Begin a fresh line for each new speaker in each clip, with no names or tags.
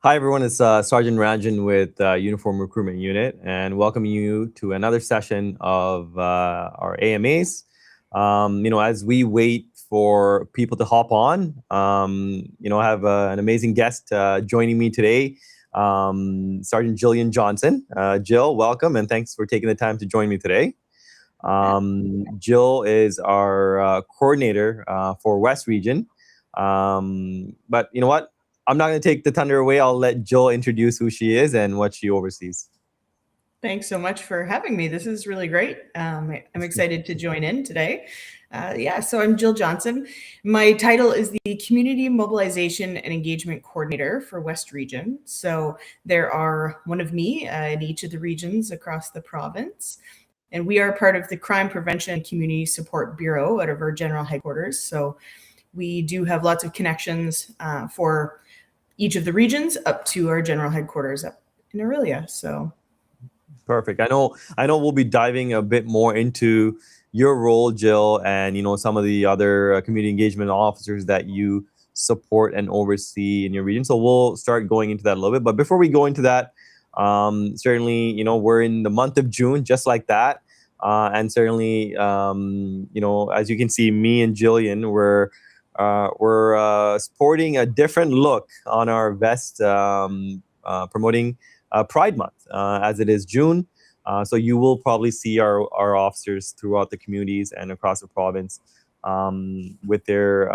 Hi, everyone. It's Sergeant Ranjan with Uniform Recruitment Unit, and welcoming you to another session of our AMAs. As we wait for people to hop on, I have an amazing guest joining me today, Sergeant Jillian Johnson. Jill, welcome, and thanks for taking the time to join me today. Jill is our coordinator for West Region. But you know what? I'm not going to take the thunder away. I'll let Jill introduce who she is and what she oversees.
Thanks so much for having me. This is really great. I'm excited to join in today. So I'm Jill Johnson. My title is the Community Mobilization and Engagement Coordinator for West Region. So there are one of me in each of the regions across the province. And we are part of the Crime Prevention and Community Support Bureau out of our general headquarters. So we do have lots of connections for each of the regions up to our general headquarters up in Aurelia. So
perfect. I know we'll be diving a bit more into your role, Jill, and some of the other community engagement officers that you support and oversee in your region. So we'll start going into that a little bit. But before we go into that, certainly, we're in the month of June, just like that. And certainly, as you can see, me and Jillian, we're sporting a different look on our vest, promoting Pride Month, as it is June. So you will probably see our officers throughout the communities and across the province with their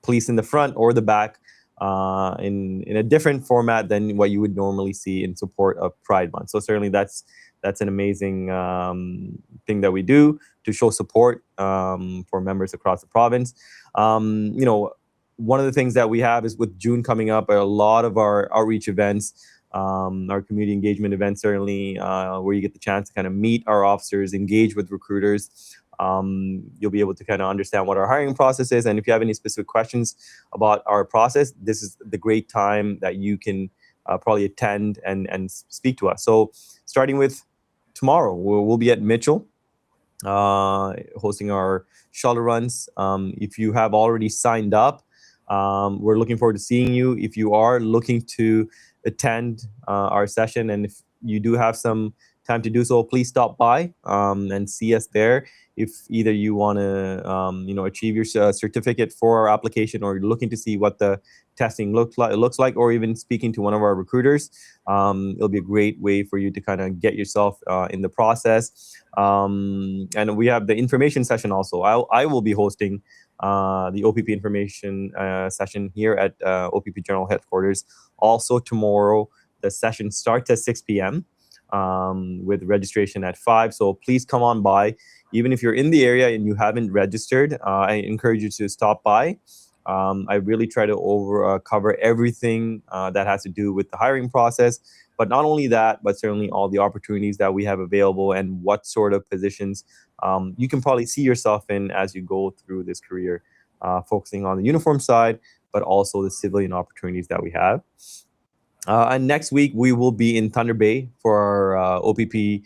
police in the front or the back in a different format than what you would normally see in support of Pride Month. So certainly that's an amazing thing that we do to show support for members across the province. One of the things that we have is with June coming up, a lot of our outreach events, our community engagement events, certainly where you get the chance to kind of meet our officers, engage with recruiters. You'll be able to kind of understand what our hiring process is. And if you have any specific questions about our process, this is the great time that you can probably attend and speak to us. So starting with tomorrow, we'll be at Mitchell hosting our shuttle runs. If you have already signed up, we're looking forward to seeing you. If you are looking to attend our session, and if you do have some time to do so, please stop by and see us there. If either you want to, achieve your certificate for our application, or you're looking to see what the testing looks like, or even speaking to one of our recruiters, it'll be a great way for you to kind of get yourself in the process. And we have the information session also. I will be hosting the OPP information session here at OPP General Headquarters. Also tomorrow, the session starts at 6 p.m. With registration at 5. So please come on by. Even if you're in the area and you haven't registered, I encourage you to stop by. I really try to cover everything that has to do with the hiring process. But not only that, but certainly all the opportunities that we have available and what sort of positions you can probably see yourself in as you go through this career, focusing on the uniform side, but also the civilian opportunities that we have. And next week, we will be in Thunder Bay for our OPP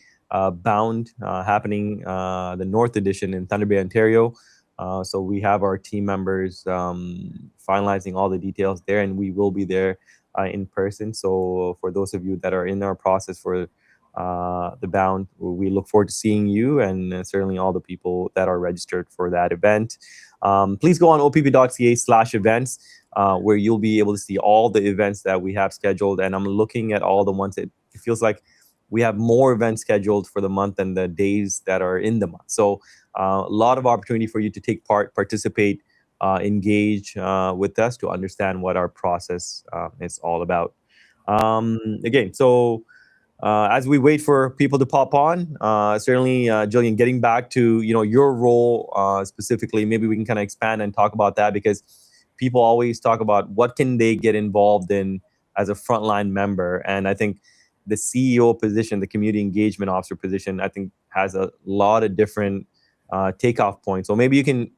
Bound happening, the North Edition in Thunder Bay, Ontario. So we have our team members finalizing all the details there, and we will be there in person. So for those of you that are in our process for the Bound, we look forward to seeing you, and certainly all the people that are registered for that event. Please go on opp.ca/events, where you'll be able to see all the events that we have scheduled. And I'm looking at all the ones that it feels like we have more events scheduled for the month than the days that are in the month. So a lot of opportunity for you to take part, participate, engage with us to understand what our process is all about. Again, so as we wait for people to pop on, certainly, Jillian, getting back to your role specifically, maybe we can kind of expand and talk about that, because people always talk about what can they get involved in as a frontline member. And I think the CEO position, the community engagement officer position, I think has a lot of different takeoff points. So maybe you can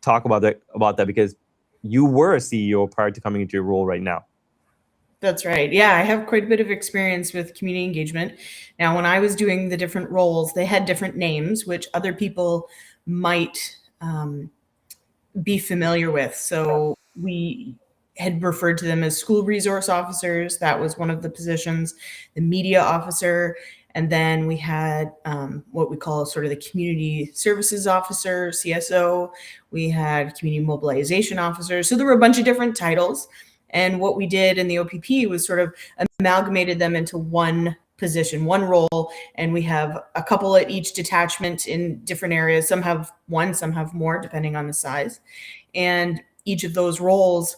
talk about that because you were a CEO prior to coming into your role right now.
That's right. Yeah, I have quite a bit of experience with community engagement. Now, when I was doing the different roles, they had different names, which other people might be familiar with. So we had referred to them as school resource officers. That was one of the positions, the media officer. And then we had what we call sort of the community services officer, CSO. We had community mobilization officer. So there were a bunch of different titles. And what we did in the OPP was sort of amalgamated them into one position, one role. And we have a couple at each detachment in different areas. Some have one, some have more, depending on the size. And each of those roles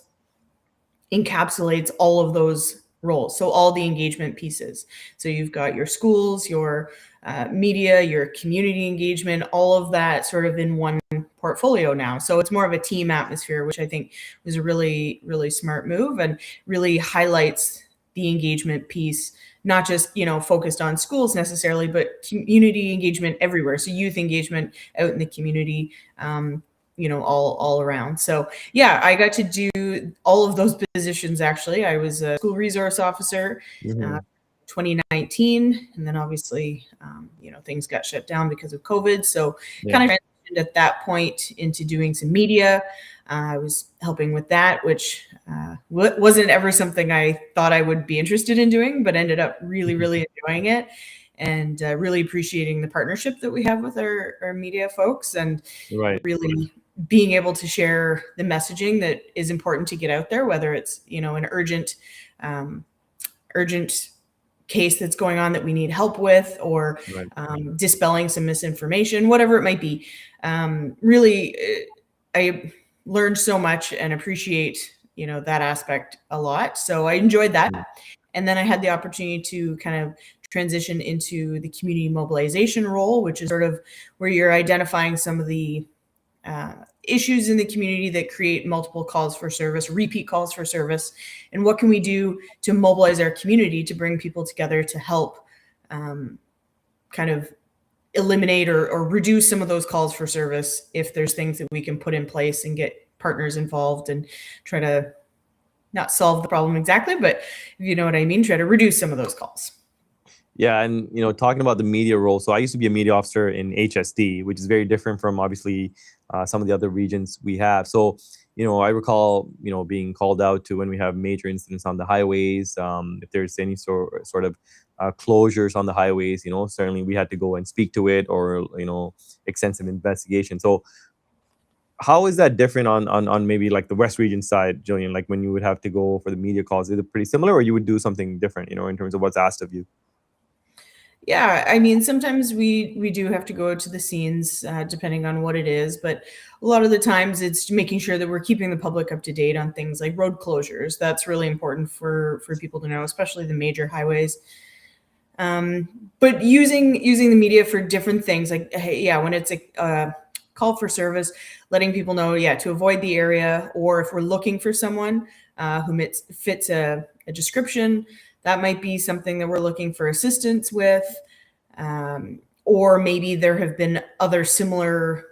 encapsulates all of those roles. So all the engagement pieces. So you've got your schools, your media, your community engagement, all of that sort of in one portfolio now. So it's more of a team atmosphere, which I think was a really, really smart move and really highlights the engagement piece, not just, focused on schools necessarily, but community engagement everywhere. So youth engagement out in the community, all around. So yeah, I got to do all of those positions. Actually, I was a school resource officer, 2019, and then obviously, things got shut down because of COVID. So kind of transitioned at that point into doing some media. I was helping with that, which wasn't ever something I thought I would be interested in doing, but ended up really, really enjoying it. And really appreciating the partnership that we have with our media folks, and really being able to share the messaging that is important to get out there, whether it's, an urgent case that's going on that we need help with, or dispelling some misinformation, whatever it might be. Really, I learned so much and appreciate, that aspect a lot. So I enjoyed that. And then I had the opportunity to kind of transition into the community mobilization role, which is sort of where you're identifying some of the issues in the community that create multiple calls for service, repeat calls for service, and what can we do to mobilize our community to bring people together to help kind of eliminate or reduce some of those calls for service, if there's things that we can put in place and get partners involved and try to not solve the problem exactly, but if you know what I mean, try to reduce some of those calls.
Yeah, and talking about the media role, so I used to be a media officer in HSD, which is very different from obviously some of the other regions we have. So, I recall, being called out to when we have major incidents on the highways. If there's any sort of closures on the highways, certainly we had to go and speak to it, or extensive investigation. So, how is that different on maybe like the West Region side, Jillian? Like when you would have to go for the media calls, is it pretty similar, or you would do something different, in terms of what's asked of you?
Yeah, I mean, sometimes we do have to go to the scenes, depending on what it is, but a lot of the times it's making sure that we're keeping the public up to date on things like road closures. That's really important for people to know, especially the major highways. But using the media for different things, like, hey, yeah, when it's a call for service, letting people know, to avoid the area, or if we're looking for someone who fits a description, that might be something that we're looking for assistance with, or maybe there have been other similar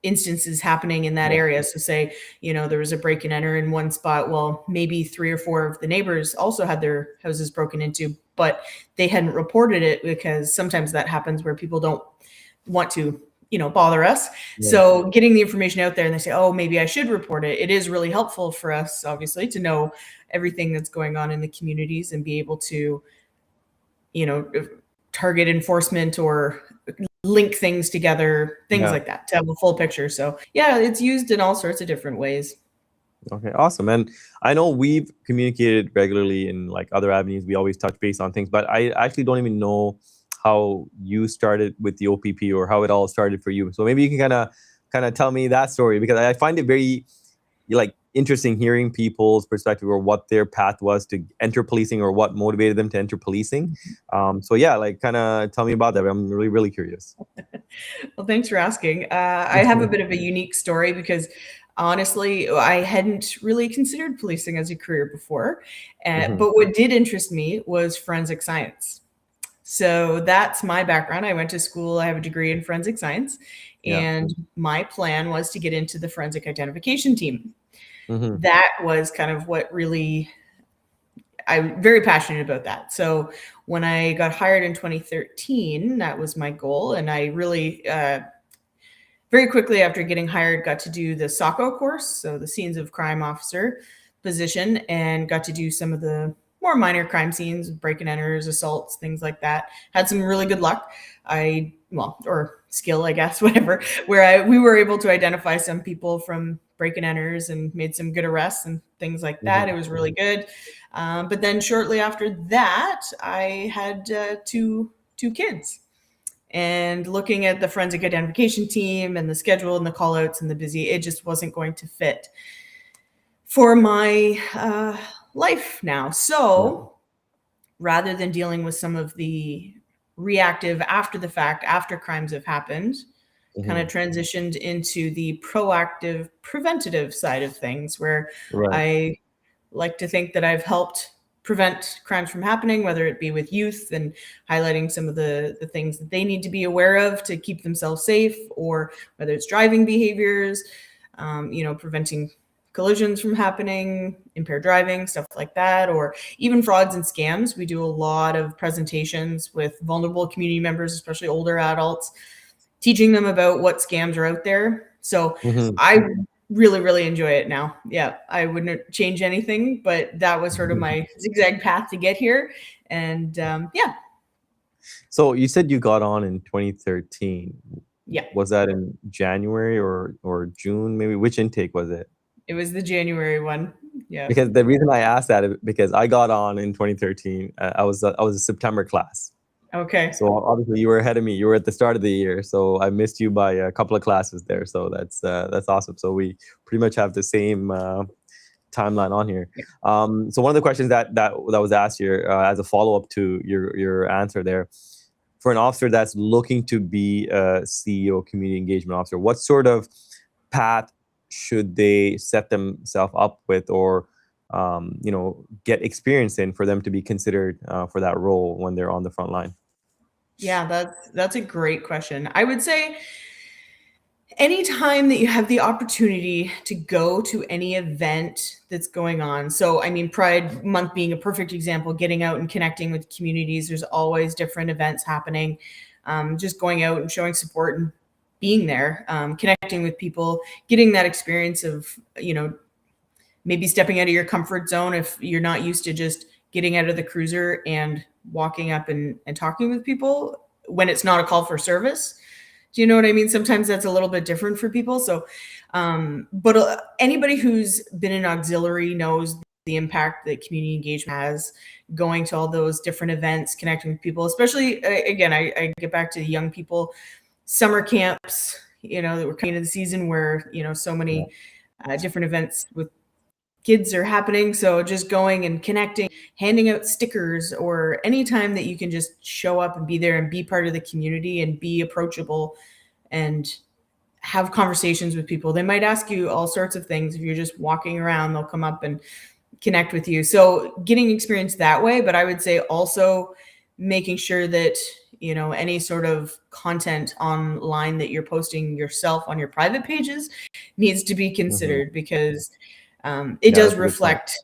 instances happening in that area. So say, there was a break and enter in one spot. Well, maybe 3 or 4 of the neighbors also had their houses broken into, but they hadn't reported it, because sometimes that happens where people don't want to bother us. So getting the information out there, and they say, oh, maybe I should report it. It is really helpful for us, obviously, to know everything that's going on in the communities and be able to, target enforcement or link things together, things like that, to have a full picture. So yeah, it's used in all sorts of different ways.
Okay, awesome. And I know we've communicated regularly in like other avenues. We always touch base on things, but I actually don't even know how you started with the OPP, or how it all started for you. So maybe you can kind of tell me that story, because I find it very interesting hearing people's perspective, or what their path was to enter policing, or what motivated them to enter policing. So yeah, kind of tell me about that. I'm really, really curious.
Well, thanks for asking. I have a bit of a unique story, because honestly, I hadn't really considered policing as a career before. But what did interest me was forensic science. So that's my background. I went to school. I have a degree in forensic science. And my plan was to get into the forensic identification team. That was kind of what really, I'm very passionate about that. So when I got hired in 2013, that was my goal. And I really very quickly after getting hired, got to do the SOCO course, so the Scenes of Crime Officer position, and got to do some of the more minor crime scenes, break and enters, assaults, things like that. Had some really good luck. Or skill, I guess, whatever, where we were able to identify some people from break and enters and made some good arrests and things like that. It was really good. But then shortly after that, I had two kids. And looking at the forensic identification team and the schedule and the call outs and the busy, it just wasn't going to fit for my life now. So rather than dealing with some of the reactive after the fact, after crimes have happened, kind of transitioned into the proactive, preventative side of things, where I like to think that I've helped prevent crimes from happening, whether it be with youth and highlighting some of the things that they need to be aware of to keep themselves safe, or whether it's driving behaviors, preventing collisions from happening, impaired driving, stuff like that, or even frauds and scams. We do a lot of presentations with vulnerable community members, especially older adults, teaching them about what scams are out there. So I really, really enjoy it now. Yeah, I wouldn't change anything, but that was sort of my zigzag path to get here. And
So you said you got on in 2013.
Yeah.
Was that in January or June? Maybe which intake was it?
It was the January one. Yeah.
Because the reason I asked that is because I got on in 2013. I was a September class.
Okay.
So obviously you were ahead of me. You were at the start of the year, so I missed you by a couple of classes there. So that's awesome. So we pretty much have the same timeline on here. So one of the questions that was asked here as a follow up to your answer there, for an officer that's looking to be a CEO, community engagement officer, what sort of path should they set themselves up with, or get experience in for them to be considered for that role when they're on the front line?
Yeah, that's a great question. I would say anytime that you have the opportunity to go to any event that's going on. So, I mean, Pride Month being a perfect example, getting out and connecting with communities. There's always different events happening. Just going out and showing support and being there, connecting with people, getting that experience of, maybe stepping out of your comfort zone if you're not used to just getting out of the cruiser and walking up and talking with people when it's not a call for service. Do you know what I mean? Sometimes that's a little bit different for people. So, but anybody who's been in auxiliary knows the impact that community engagement has, going to all those different events, connecting with people, especially, again, I get back to young people, summer camps, that we're coming into the season where, so many different events with kids are happening. So just going and connecting, handing out stickers, or anytime that you can just show up and be there and be part of the community and be approachable and have conversations with people. They might ask you all sorts of things. If you're just walking around, they'll come up and connect with you. So getting experience that way. But I would say also making sure that, any sort of content online that you're posting yourself on your private pages needs to be considered, because it does reflect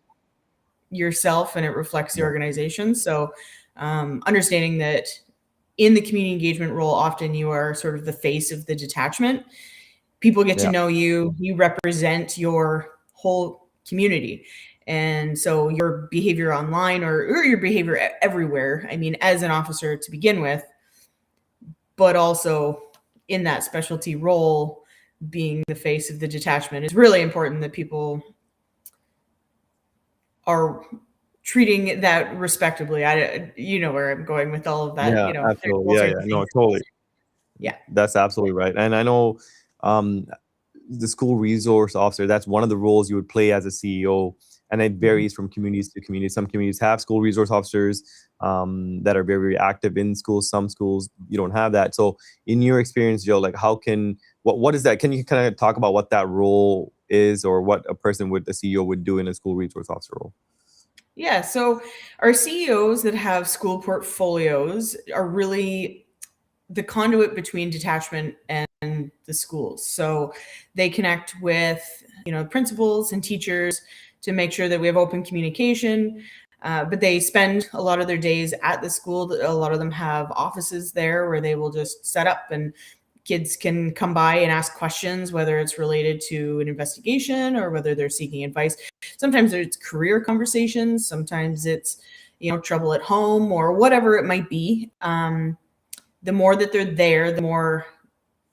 yourself and it reflects the organization. So understanding that in the community engagement role, often you are sort of the face of the detachment. People get to know you, you represent your whole community. And so your behavior online or your behavior everywhere, I mean, as an officer to begin with, but also in that specialty role, being the face of the detachment, it's really important that people are treating that respectably. You know where I'm going with all of that.
Yeah, absolutely. Yeah, no, totally.
Yeah,
that's absolutely right. And I know the school resource officer, that's one of the roles you would play as a CEO, and it varies from communities to communities. Some communities have school resource officers that are very, very active in schools. Some schools you don't have that. So in your experience, Joe, like what is that? Can you kind of talk about what that role is, or what a CEO would do in a school resource officer role?
Yeah, so our CEOs that have school portfolios are really the conduit between detachment and the schools. So they connect with, principals and teachers to make sure that we have open communication. But they spend a lot of their days at the school. A lot of them have offices there where they will just set up and kids can come by and ask questions, whether it's related to an investigation or whether they're seeking advice. Sometimes it's career conversations, sometimes it's, trouble at home or whatever it might be. The more that they're there, the more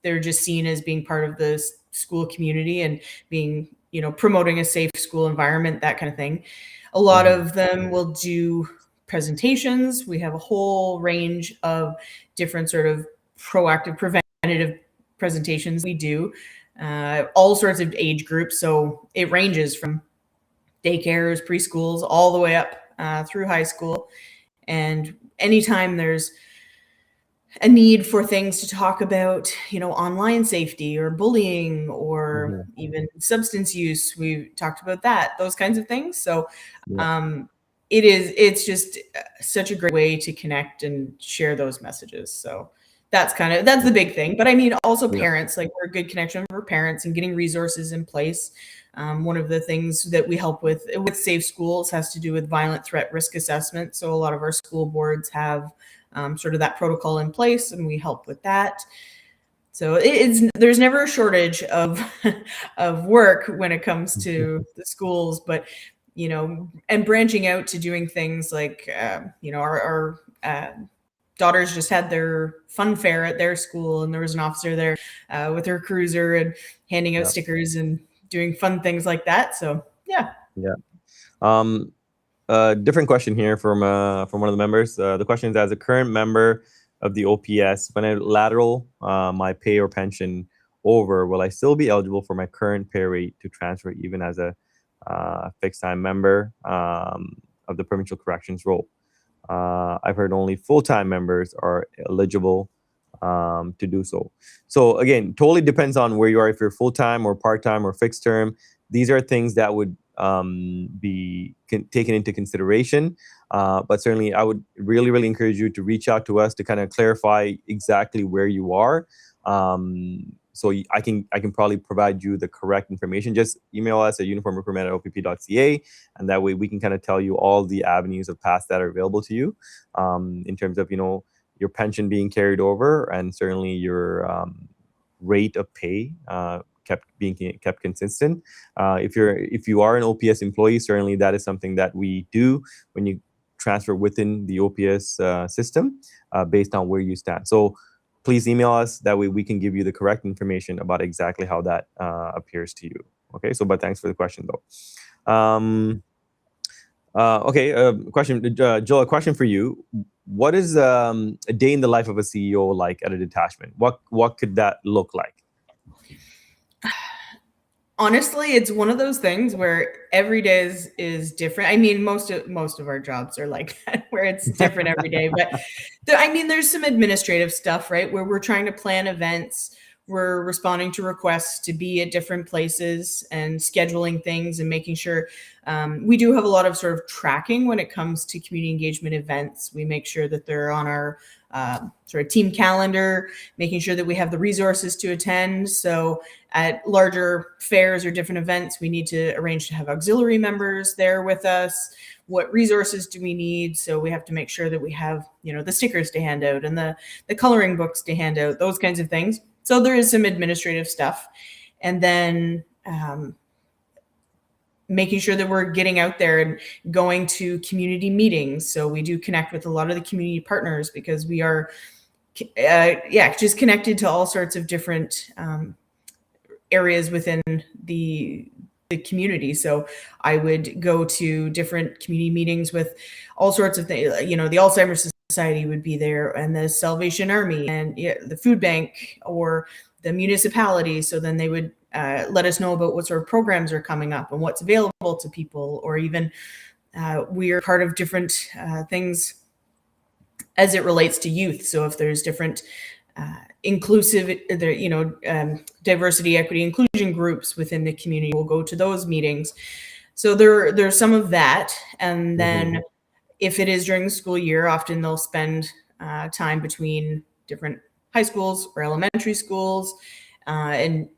they're just seen as being part of the school community and being, promoting a safe school environment, that kind of thing. A lot of them will do presentations. We have a whole range of different sort of proactive preventative presentations we do, all sorts of age groups. So it ranges from daycares, preschools, all the way up through high school. And anytime there's a need for things to talk about, online safety or bullying or even substance use, we talked about that, those kinds of things. So it's just such a great way to connect and share those messages. So that's the big thing. But I mean, also parents, like, we're a good connection for parents and getting resources in place. One of the things that we help with Safe Schools has to do with violent threat risk assessment. So a lot of our school boards have sort of that protocol in place, and we help with that. So there's never a shortage of of work when it comes to the schools, but and branching out to doing things like our daughters just had their fun fair at their school, and there was an officer there with her cruiser and handing out stickers and doing fun things like that. So yeah.
Different question here from one of the members. The question is, as a current member of the OPS, when I lateral my pay or pension over, will I still be eligible for my current pay rate to transfer even as a fixed time member of the provincial corrections role? I've heard only full-time members are eligible to do so. So again, totally depends on where you are, if you're full-time or part-time or fixed term. These are things that would be taken into consideration. But certainly I would really, really encourage you to reach out to us to kind of clarify exactly where you are. So I can probably provide you the correct information. Just email us at uniformrecruitment@opp.ca, and that way we can kind of tell you all the avenues of paths that are available to you in terms of, your pension being carried over, and certainly your rate of pay kept consistent. If you are an OPS employee, certainly that is something that we do when you transfer within the OPS system based on where you stand. So please email us. That way we can give you the correct information about exactly how that appears to you. Okay, but thanks for the question though. Question, Joel, a question for you. What is a day in the life of a CEO like at a detachment? What could that look like?
Honestly, it's one of those things where every day is different. I mean, most of our jobs are like that, where it's different every day. But there's some administrative stuff, right, where we're trying to plan events, we're responding to requests to be at different places and scheduling things and making sure we do have a lot of sort of tracking when it comes to community engagement events. We make sure that they're on our sort of team calendar, making sure that we have the resources to attend. So at larger fairs or different events, we need to arrange to have auxiliary members there with us. What resources do we need? So we have to make sure that we have, the stickers to hand out and the coloring books to hand out, those kinds of things. So there is some administrative stuff. And then making sure that we're getting out there and going to community meetings. So we do connect with a lot of the community partners because we are, just connected to all sorts of different areas within the community. So I would go to different community meetings with all sorts of things. The Alzheimer's Society would be there, and the Salvation Army, and the food bank, or the municipality. So then they would let us know about what sort of programs are coming up and what's available to people, or even we are part of different things as it relates to youth. So if there's different inclusive, diversity, equity, inclusion groups within the community, we'll go to those meetings. So there's some of that. And then if it is during the school year, often they'll spend time between different high schools or elementary schools, and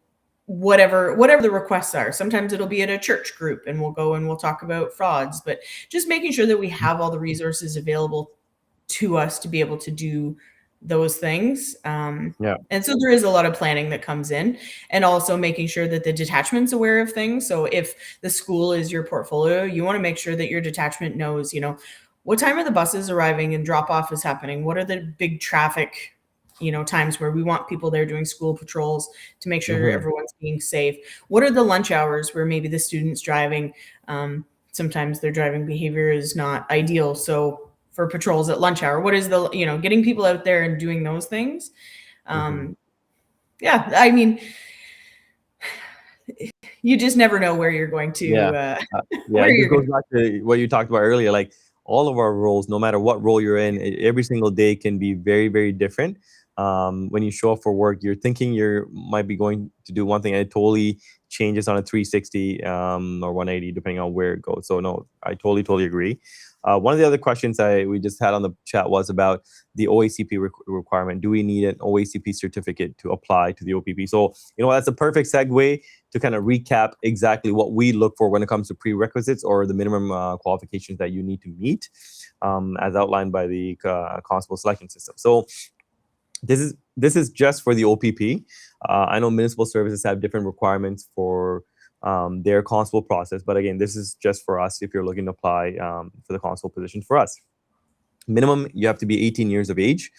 whatever the requests are. Sometimes it'll be at a church group and we'll go and we'll talk about frauds, but just making sure that we have all the resources available to us to be able to do those things.
Yeah.
And so there is a lot of planning that comes in, and also making sure that the detachment's aware of things. So if the school is your portfolio, you want to make sure that your detachment knows, what time are the buses arriving and drop off is happening? What are the big traffic, times where we want people there doing school patrols to make sure
Mm-hmm.
everyone's being safe? What are the lunch hours where maybe the student's driving? Sometimes their driving behavior is not ideal. So for patrols at lunch hour, what is getting people out there and doing those things?
Mm-hmm.
Yeah, I mean, you just never know where you're going
Yeah.
to,
Yeah.
where
It just
you're
goes
going
back to what you talked about earlier. Like all of our roles, no matter what role you're in, every single day can be very, very different. When you show up for work, you're thinking you might be going to do one thing, and it totally changes on a 360 or 180, depending on where it goes. So no, I totally, totally agree. One of the other questions we just had on the chat was about the OACP requirement. Do we need an OACP certificate to apply to the OPP? So, that's a perfect segue to kind of recap exactly what we look for when it comes to prerequisites or the minimum qualifications that you need to meet, as outlined by the constable selection system. So this is just for the OPP. I know municipal services have different requirements for their constable process, but again, this is just for us if you're looking to apply for the constable position for us. Minimum, you have to be 18 years of age.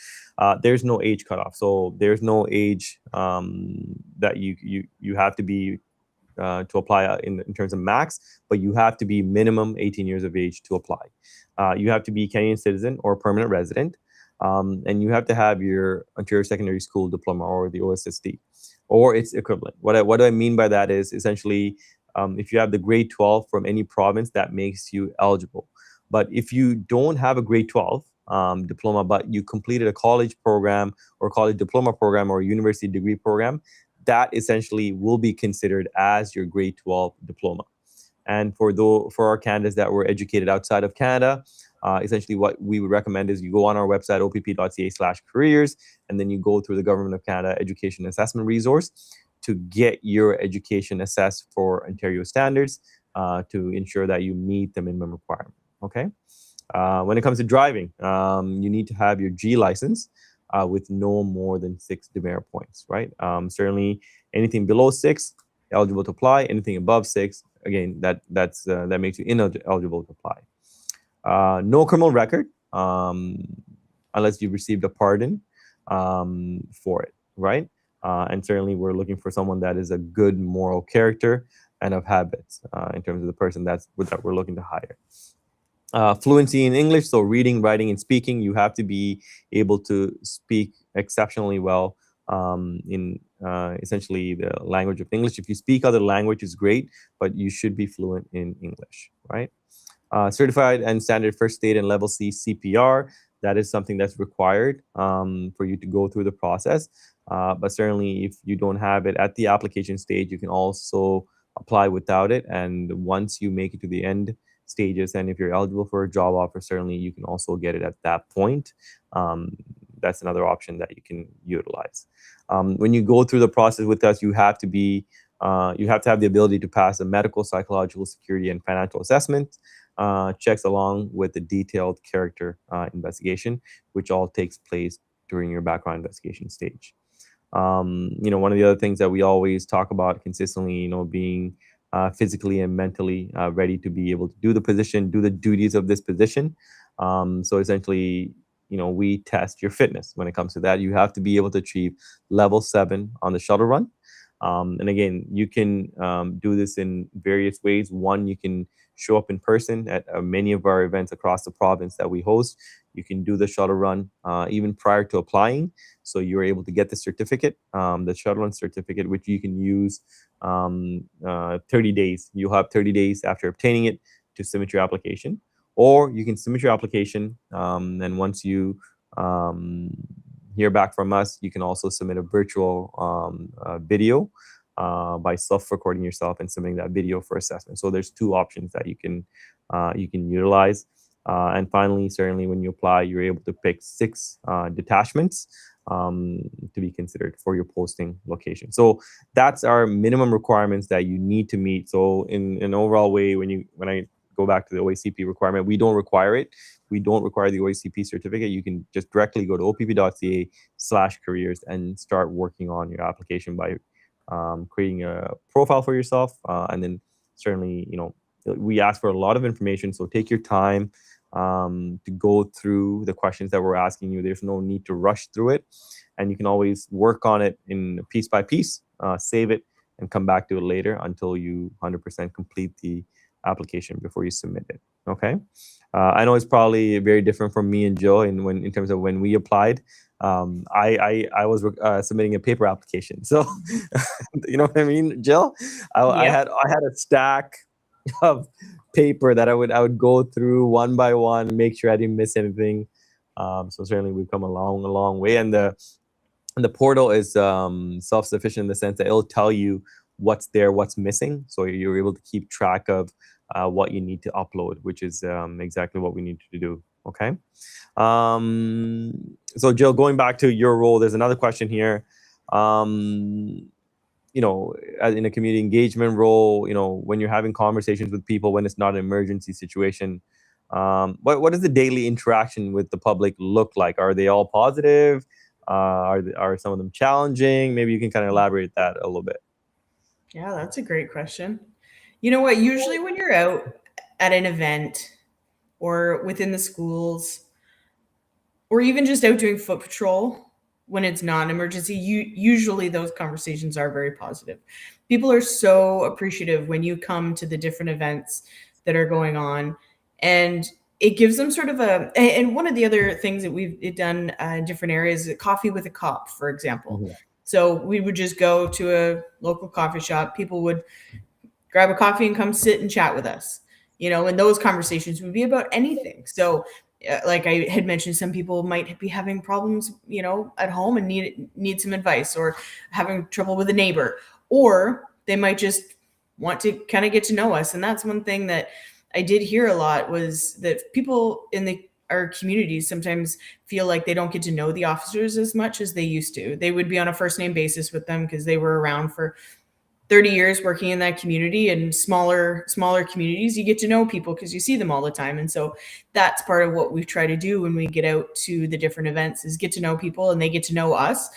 There's no age cutoff, so there's no age that you have to be to apply in terms of max, but you have to be minimum 18 years of age to apply. You have to be Canadian citizen or permanent resident, and you have to have your Ontario Secondary School Diploma or the OSSD or its equivalent. What do I mean by that is essentially if you have the grade 12 from any province, that makes you eligible. But if you don't have a grade 12 diploma, but you completed a college program or college diploma program or a university degree program, that essentially will be considered as your grade 12 diploma. And for our candidates that were educated outside of Canada, essentially what we would recommend is you go on our website, opp.ca/careers, and then you go through the Government of Canada Education Assessment Resource to get your education assessed for Ontario standards to ensure that you meet the minimum requirement. Okay. When it comes to driving, you need to have your G license with no more than 6 demerit points, right? Certainly anything below 6, eligible to apply. Anything above 6, again, that makes you ineligible to apply. No criminal record, unless you received a pardon for it, right? And certainly we're looking for someone that is a good moral character and of habits in terms of the person that we're looking to hire. Fluency in English, so reading, writing, and speaking. You have to be able to speak exceptionally well in essentially the language of English. If you speak other languages, great, but you should be fluent in English, right? Certified and standard first aid and level C CPR. That is something that's required for you to go through the process. But certainly, if you don't have it at the application stage, you can also apply without it. And once you make it to the end stages, and if you're eligible for a job offer, certainly you can also get it at that point. That's another option that you can utilize. When you go through the process with us, you have to have the ability to pass a medical, psychological, security, and financial assessment checks along with the detailed character investigation, which all takes place during your background investigation stage. One of the other things that we always talk about consistently, being physically and mentally ready to be able to do the position, do the duties of this position. So essentially, we test your fitness when it comes to that. You have to be able to achieve level 7 on the shuttle run. And again, you can do this in various ways. One, you can show up in person at many of our events across the province that we host. You can do the shuttle run even prior to applying. So you're able to get the certificate, the shuttle run certificate, which you can use 30 days. You'll have 30 days after obtaining it to submit your application. Or you can submit your application, and once you hear back from us, you can also submit a virtual video by self-recording yourself and submitting that video for assessment. So there's 2 options that you can utilize. And finally, certainly when you apply, you're able to pick 6 detachments to be considered for your posting location. So that's our minimum requirements that you need to meet. So in an overall way, when I go back to the OACP requirement, we don't require it. we don't require the OACP certificate. You can just directly go to opp.ca/careers and start working on your application by creating a profile for yourself. And then certainly, we ask for a lot of information, so take your time to go through the questions that we're asking you. There's no need to rush through it, and you can always work on it in piece by piece, save it, and come back to it later until you 100% complete the application before you submit it. Okay. I know it's probably very different from me and Jill in terms of when we applied. I was submitting a paper application, so you know what I mean, Jill. I
Yep.
had a stack of paper that I would go through one by one, make sure I didn't miss anything. So certainly we've come a long way, and the portal is self-sufficient in the sense that it'll tell you what's there, what's missing, so you're able to keep track of what you need to upload, which is exactly what we need to do. Okay. So Jill, going back to your role, there's another question here. In a community engagement role, when you're having conversations with people when it's not an emergency situation, what does the daily interaction with the public look like? Are they all positive? Are some of them challenging? Maybe you can kind of elaborate that a little bit.
Yeah, that's a great question. You know what? Usually, when you're out at an event or within the schools, or even just out doing foot patrol when it's not an emergency, usually those conversations are very positive. People are so appreciative when you come to the different events that are going on, and it gives them sort of a. And one of the other things that we've done in different areas is coffee with a cop, for example.
Mhm.
So we would just go to a local coffee shop. People would grab a coffee and come sit and chat with us. And those conversations would be about anything. So, like I had mentioned, some people might be having problems, at home and need some advice, or having trouble with a neighbor, or they might just want to kind of get to know us. And that's one thing that I did hear a lot, was that people in our communities sometimes feel like they don't get to know the officers as much as they used to. They would be on a first name basis with them because they were around for 30 years working in that community. And smaller communities, you get to know people because you see them all the time. And so that's part of what we try to do when we get out to the different events, is get to know people, and they get to know us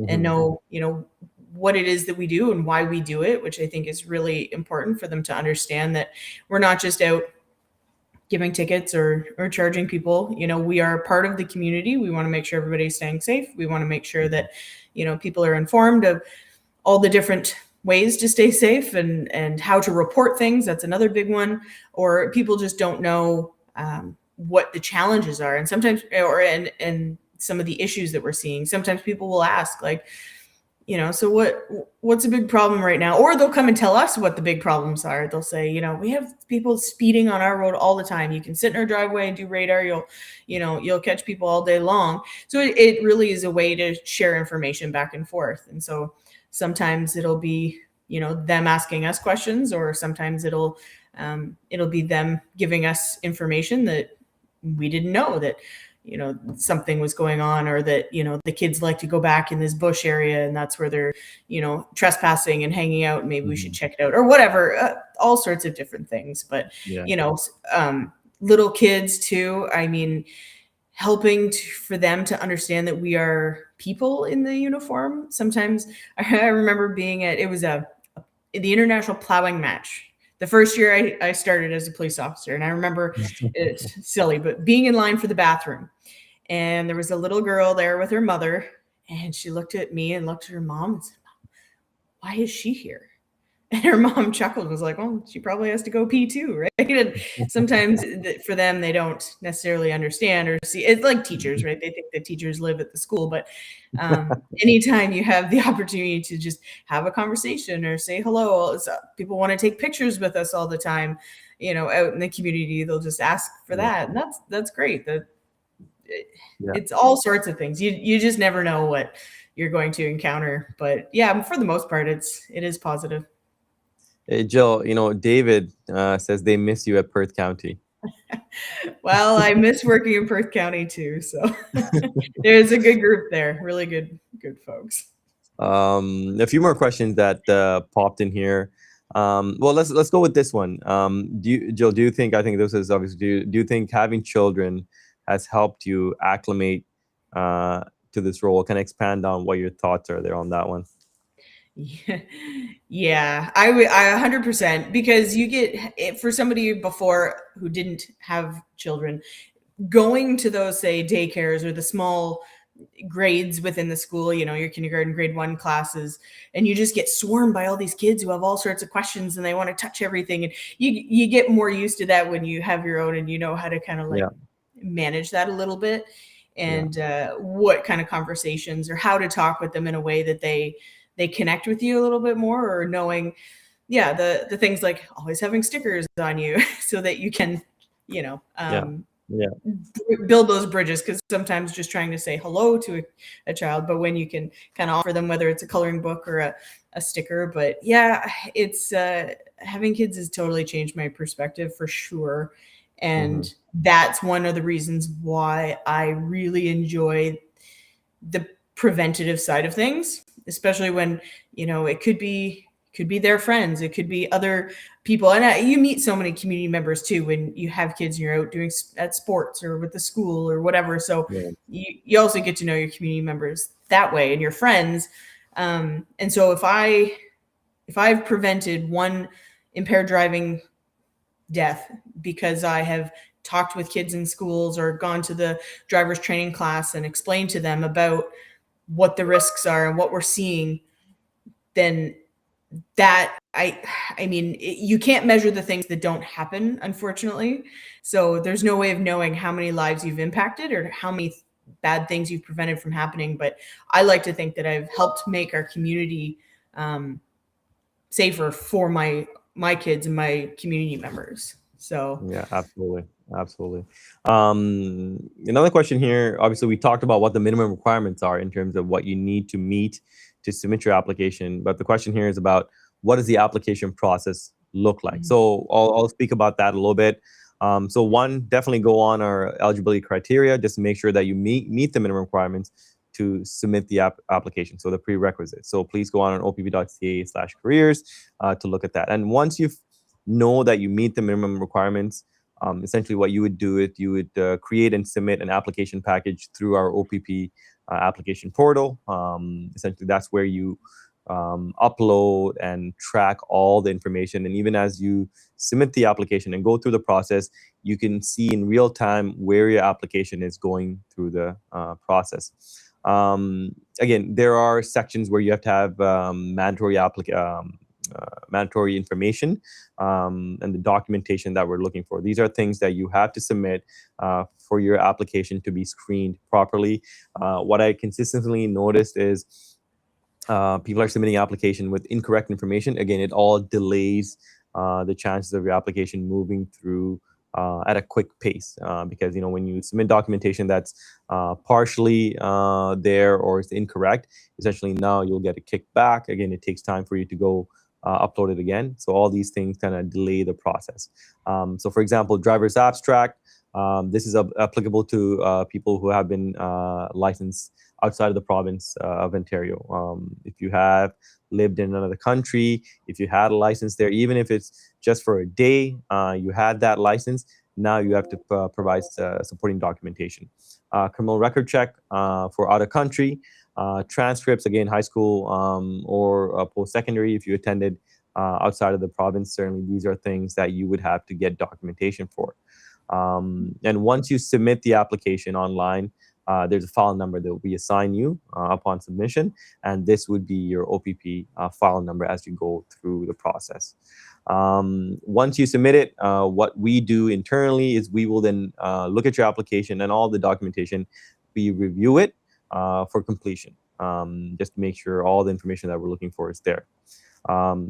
and know, what it is that we do and why we do it, which I think is really important for them to understand, that we're not just out giving tickets or charging people. We are part of the community. We want to make sure everybody's staying safe. We want to make sure that, people are informed of all the different ways to stay safe and how to report things. That's another big one. Or people just don't know what the challenges are. And sometimes, and some of the issues that we're seeing, sometimes people will ask, like, so what's a big problem right now? Or they'll come and tell us what the big problems are. They'll say, we have people speeding on our road all the time. You can sit in our driveway and do radar. You'll catch people all day long. So it really is a way to share information back and forth. And so sometimes it'll be, them asking us questions, or sometimes it'll be them giving us information that we didn't know, that something was going on, or that the kids like to go back in this bush area and that's where they're trespassing and hanging out, and maybe we should check it out, or whatever. All sorts of different things. But little kids too, I mean, helping for them to understand that we are people in the uniform. Sometimes I remember being at, it was the international plowing match, the first year I started as a police officer. And I remember, it's silly, but being in line for the bathroom, and there was a little girl there with her mother, and she looked at me and looked at her mom and said, "Why is she here?" And her mom chuckled and was like, "Well, she probably has to go pee too, right?" And sometimes for them, they don't necessarily understand or see. It's like teachers, right? They think that teachers live at the school. But anytime you have the opportunity to just have a conversation or say hello, people want to take pictures with us all the time, out in the community, they'll just ask for that. And that's great. It's all sorts of things. You just never know what you're going to encounter. But yeah, for the most part, it is positive.
Hey, Jill, David says they miss you at Perth County.
Well, I miss working in Perth County too. So there's a good group there. Really good folks.
A few more questions that popped in here. Well, let's go with this one. Jill, do you think, I think this is obviously, do you think having children has helped you acclimate to this role? Can I expand on what your thoughts are there on that one?
Yeah, I 100%, because you get, for somebody before who didn't have children, going to those, say, daycares or the small grades within the school, your kindergarten, grade 1 classes, and you just get swarmed by all these kids who have all sorts of questions and they want to touch everything, and you get more used to that when you have your own and you know how to kind of like
Yeah,
manage that a little bit,
yeah,
and what kind of conversations or how to talk with them in a way that they connect with you a little bit more, or knowing, yeah, the things like always having stickers on you so that you can, you know
yeah,
um,
yeah,
build those bridges, because sometimes just trying to say hello to a child, but when you can kind of offer them, whether it's a coloring book or a sticker. But yeah, it's having kids has totally changed my perspective for sure,
hmm,
and that's one of the reasons why I really enjoy the preventative side of things, especially when, it could be their friends, it could be other people, and you meet so many community members too when you have kids and you're out doing at sports or with the school or whatever. So
yeah,
you also get to know your community members that way and your friends. And so if I've prevented one impaired driving death because I have talked with kids in schools or gone to the driver's training class and explained to them about what the risks are and what we're seeing, then that I mean, you can't measure the things that don't happen, unfortunately. So there's no way of knowing how many lives you've impacted or how many bad things you've prevented from happening. But I like to think that I've helped make our community um, safer for my kids and my community members. So
yeah, absolutely, absolutely. Another question here. Obviously, we talked about what the minimum requirements are in terms of what you need to meet to submit your application. But the question here is about what does the application process look like? So I'll speak about that a little bit. So one, definitely go on our eligibility criteria just to make sure that you meet the minimum requirements to submit the application. So the prerequisites. So please go on opp.ca/careers to look at that. And once you know that you meet the minimum requirements, essentially what you would do is you would create and submit an application package through our OPP application portal. Essentially, that's where you upload and track all the information. And even as you submit the application and go through the process, you can see in real time where your application is going through the process. Again, there are sections where you have to have mandatory information and the documentation that we're looking for. These are things that you have to submit for your application to be screened properly. What I consistently noticed is people are submitting application with incorrect information. Again, it all delays the chances of your application moving through at a quick pace, because when you submit documentation that's partially there or it's incorrect, essentially now you'll get a kickback. Again, it takes time for you to go upload it again. So all these things kind of delay the process. So for example, driver's abstract. This is applicable to people who have been licensed outside of the province of Ontario. If you have lived in another country, if you had a license there, even if it's just for a day, you had that license, now you have to provide supporting documentation. Criminal record check for out of country, transcripts, again, high school or post-secondary, if you attended outside of the province, certainly these are things that you would have to get documentation for. And once you submit the application online, there's a file number that will be assigned you upon submission, and this would be your OPP file number as you go through the process. Once you submit it, what we do internally is we will then look at your application and all the documentation. We review it for completion, just to make sure all the information that we're looking for is there.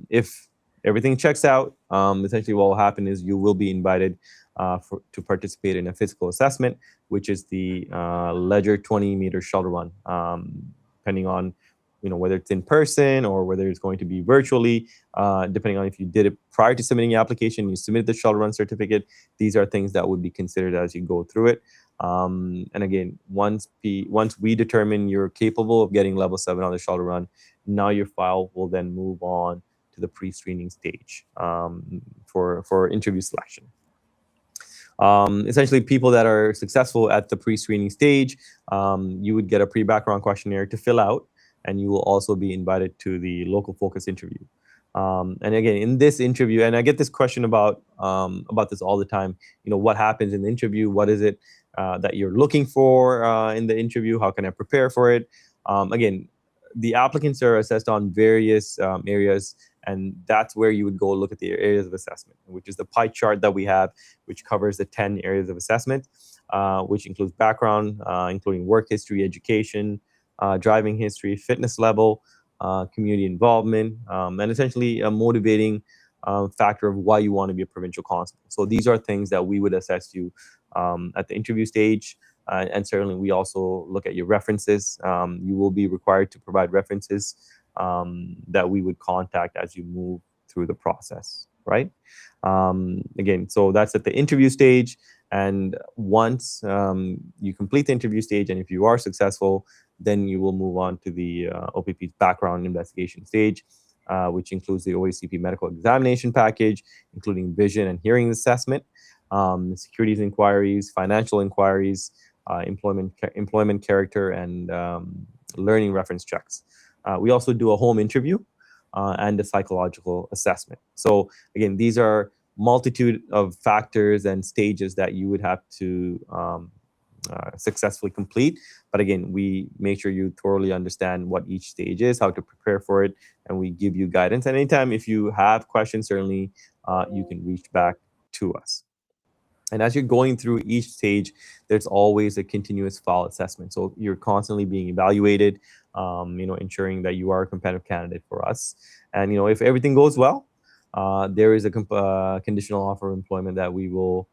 If everything checks out, essentially what will happen is you will be invited to participate in a physical assessment, which is the Ledger 20-meter shuttle run, depending on whether it's in person or whether it's going to be virtually, depending on if you did it prior to submitting your application, you submitted the shuttle run certificate. These are things that would be considered as you go through it. And again, once we determine you're capable of getting level 7 on the shuttle run, now your file will then move on to the pre-screening stage for interview selection. Essentially, people that are successful at the pre-screening stage, you would get a pre-background questionnaire to fill out, and you will also be invited to the local focus interview. And again, in this interview, and I get this question about this all the time. What happens in the interview? What is it that you're looking for in the interview? How can I prepare for it? Again, the applicants are assessed on various areas, and that's where you would go look at the areas of assessment, which is the pie chart that we have, which covers the 10 areas of assessment, which includes background, including work history, education, driving history, fitness level, community involvement, and essentially a motivating factor of why you want to be a provincial constable. So these are things that we would assess you at the interview stage. And certainly, we also look at your references. You will be required to provide references that we would contact as you move through the process, right? Again, so that's at the interview stage. And once you complete the interview stage, and if you are successful, then you will move on to the OPP's background investigation stage, which includes the OACP medical examination package, including vision and hearing assessment, securities inquiries, financial inquiries, employment character, and learning reference checks. We also do a home interview and a psychological assessment. So again, these are multitude of factors and stages that you would have to successfully complete. But again, we make sure you thoroughly understand what each stage is, how to prepare for it, and we give you guidance. And anytime if you have questions, certainly you can reach back to us. And as you're going through each stage, there's always a continuous file assessment. So you're constantly being evaluated, ensuring that you are a competitive candidate for us. And, if everything goes well, there is a conditional offer of employment that we will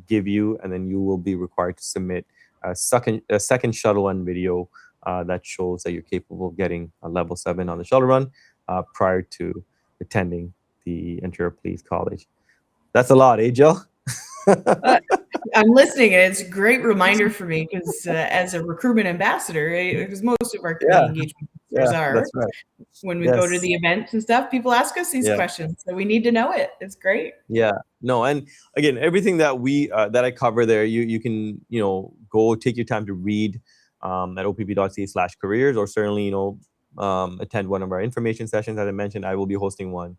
give you, and then you will be required to submit a second shuttle run video that shows that you're capable of getting a level 7 on the shuttle run prior to attending the Ontario Police College. That's a lot, eh, Jill?
I'm listening, and it's a great reminder for me because as a recruitment ambassador, because most of our community engagement officers are,
that's right.
when we go to the events and stuff, people ask us these questions, so we need to know it. It's great.
Yeah, no, and again, everything that we that I cover there, you can go take your time to read at opp.ca/careers, or certainly attend one of our information sessions. As I mentioned, I will be hosting one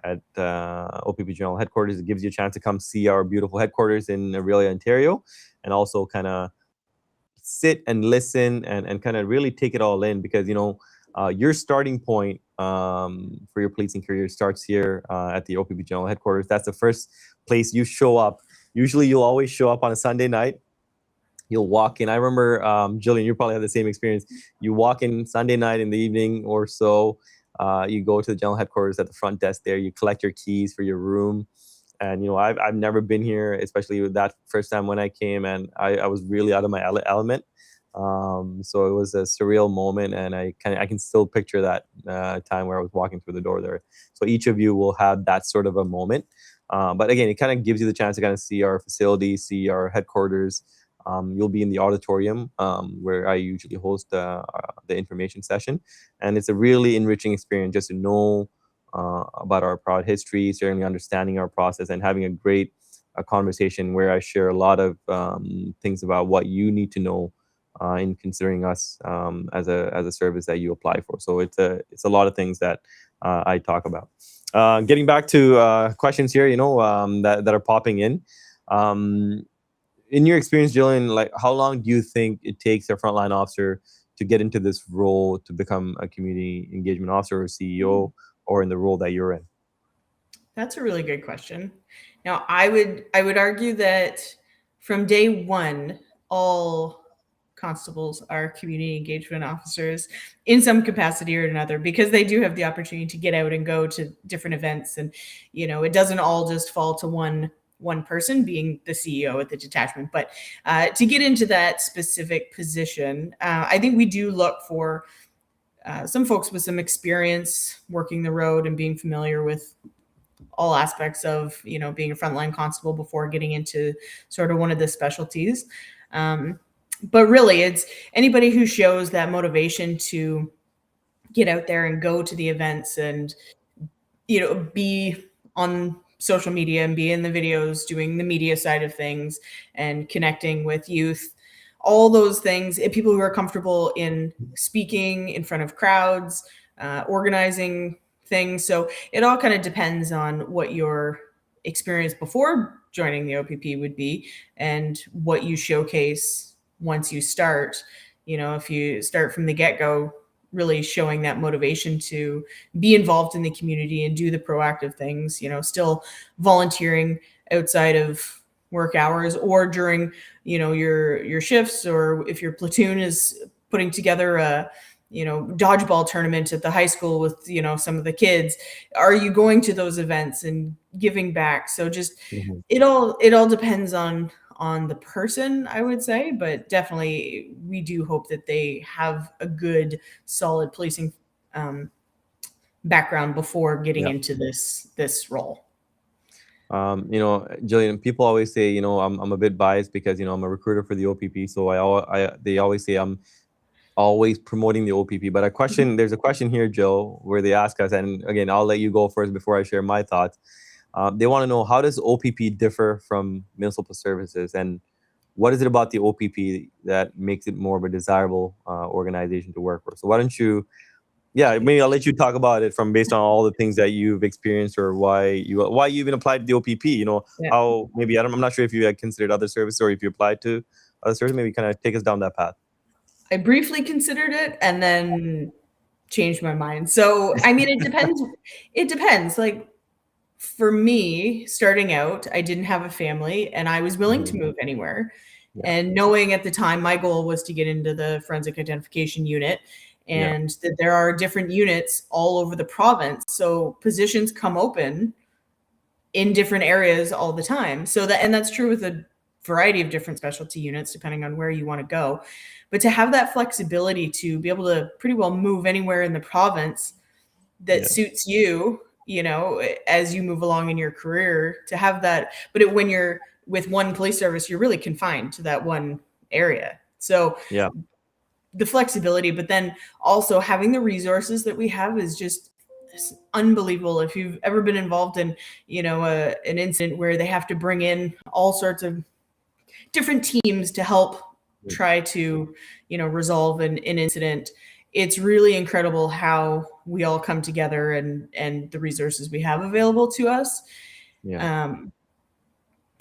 at OPP General Headquarters. It gives you a chance to come see our beautiful headquarters in Aurelia, Ontario, and also kind of sit and listen and kind of really take it all in, because your starting point for your policing career starts here at the OPP General Headquarters. That's the first place you show up. Usually you'll always show up on a Sunday night. You'll walk in. I remember, Jillian, you probably have the same experience. You walk in Sunday night in the evening or so. You go to the general headquarters at the front desk there. You collect your keys for your room. And, I've never been here, especially with that first time when I came, and I was really out of my element. So it was a surreal moment, and I can still picture that time where I was walking through the door there. So each of you will have that sort of a moment. But again, it kind of gives you the chance to kind of see our facility, see our headquarters. You'll be in the auditorium where I usually host the information session. And it's a really enriching experience just to know about our proud history, certainly understanding our process, and having a great conversation where I share a lot of things about what you need to know in considering us as a service that you apply for. So it's a lot of things that I talk about. Getting back to questions here, that are popping in. In your experience, Jillian, like, how long do you think it takes a frontline officer to get into this role to become a community engagement officer or CEO, or in the role that you're in?
That's a really good question. Now, I would argue that from day one, all constables are community engagement officers in some capacity or another, because they do have the opportunity to get out and go to different events, and it doesn't all just fall to one person being the CEO at the detachment. But to get into that specific position, I think we do look for some folks with some experience working the road and being familiar with all aspects of being a frontline constable before getting into sort of one of the specialties. But really, it's anybody who shows that motivation to get out there and go to the events and be on social media and be in the videos, doing the media side of things and connecting with youth, all those things, people who are comfortable in speaking in front of crowds, organizing things. So it all kind of depends on what your experience before joining the OPP would be and what you showcase once you start. If you start from the get-go, really showing that motivation to be involved in the community and do the proactive things, still volunteering outside of work hours or during, your shifts, or if your platoon is putting together a, dodgeball tournament at the high school with, some of the kids, are you going to those events and giving back? So just
Mhm.
it all depends on the person, I would say, but definitely we do hope that they have a good, solid policing background before getting
Yeah.
into this role.
Jillian, people always say, I'm a bit biased because, I'm a recruiter for the OPP. So they always say I'm always promoting the OPP. But there's a question here, Jill, where they ask us, and again, I'll let you go first before I share my thoughts. They want to know, how does OPP differ from municipal services, and what is it about the OPP that makes it more of a desirable organization to work for? So why don't you, maybe I'll let you talk about it from based on all the things that you've experienced, or why you even applied to the OPP.
Yeah.
How maybe I'm not sure if you had considered other services or if you applied to other services. Maybe kind of take us down that path.
I briefly considered it and then changed my mind. So, I mean, it depends. It depends. Like, for me, starting out, I didn't have a family and I was willing to
Mhm.
move anywhere.
Yeah,
And knowing at the time my goal was to get into the forensic identification unit,
yeah,
and that there are different units all over the province. So positions come open in different areas all the time. And that's true with a variety of different specialty units, depending on where you want to go. But to have that flexibility to be able to pretty well move anywhere in the province that
yeah,
suits you, as you move along in your career, to have that. But when you're with one police service, you're really confined to that one area. So
yeah,
the flexibility, but then also having the resources that we have is just unbelievable. If you've ever been involved in, an incident where they have to bring in all sorts of different teams to help try to, resolve an incident, it's really incredible how we all come together and the resources we have available to us.
yeah,
Um,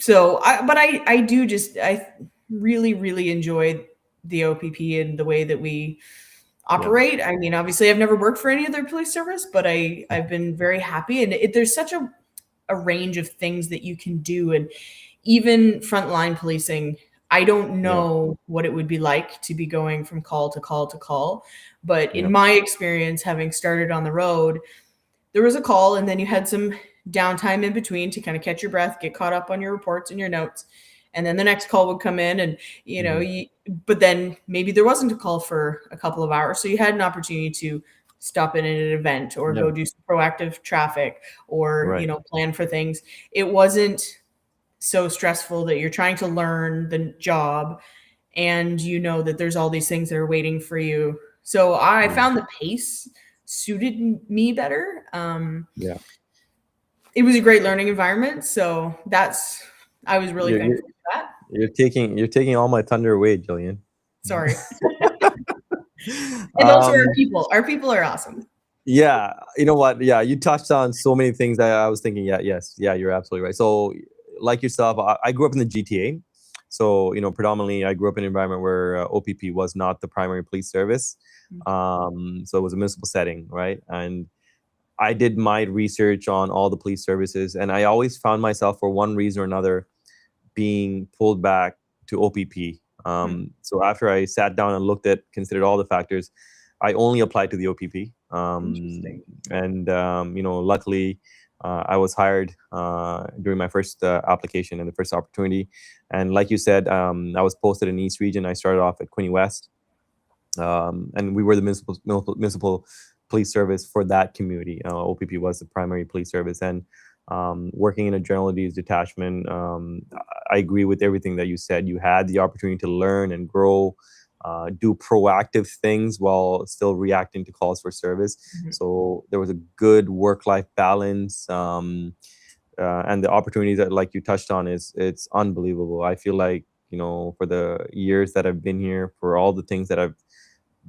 I really, really enjoy the OPP and the way that we
yeah,
operate. I mean, obviously, I've never worked for any other police service, but I've been very happy, and there's such a range of things that you can do, and even frontline policing. I don't
yeah,
know what it would be like to be going from call to call to call, but
yeah,
in my experience, having started on the road, there was a call and then you had some downtime in between to kind of catch your breath, get caught up on your reports and your notes. And then the next call would come in and,
mhm,
but then maybe there wasn't a call for a couple of hours. So you had an opportunity to stop in at an event or
yeah,
go do some proactive traffic or,
right,
plan for things. It wasn't so stressful that you're trying to learn the job and you know that there's all these things that are waiting for you. So I
mm,
found the pace suited me better.
yeah.
It was a great learning environment, so I was really
You're, you're
thankful for that.
you're taking all my thunder away, Jillian.
Sorry. And also
um,
our people are awesome.
yeah, you know what? Yeah, you touched on so many things that I was thinking. Yeah, yes, yeah, you're absolutely right. So, like yourself, I grew up in the GTA. So, predominantly, I grew up in an environment where OPP was not the primary police service. So it was a municipal setting, right? And I did my research on all the police services, and I always found myself, for one reason or another, being pulled back to OPP.
Hmm.
So after I sat down and considered all the factors, I only applied to the OPP.
Interesting.
And luckily, I was hired during my first application and the first opportunity. And like you said, I was posted in East Region. I started off at Quinte West, and we were the municipal police service for that community. OPP was the primary police service, and working in a general duties detachment, I agree with everything that you said. You had the opportunity to learn and grow, do proactive things while still reacting to calls for service.
Mhm.
So there was a good work-life balance. and the opportunities that, like you touched on, is it's unbelievable. I feel like, for the years that I've been here, for all the things that I've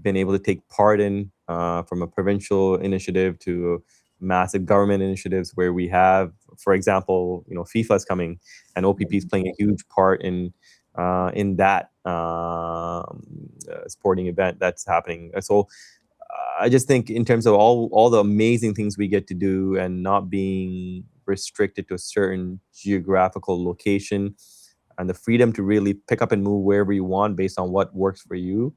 been able to take part in, from a provincial initiative to massive government initiatives where we have, for example, FIFA is coming, and OPP is playing a huge part in that sporting event that's happening. So I just think, in terms of all the amazing things we get to do and not being restricted to a certain geographical location, and the freedom to really pick up and move wherever you want based on what works for you.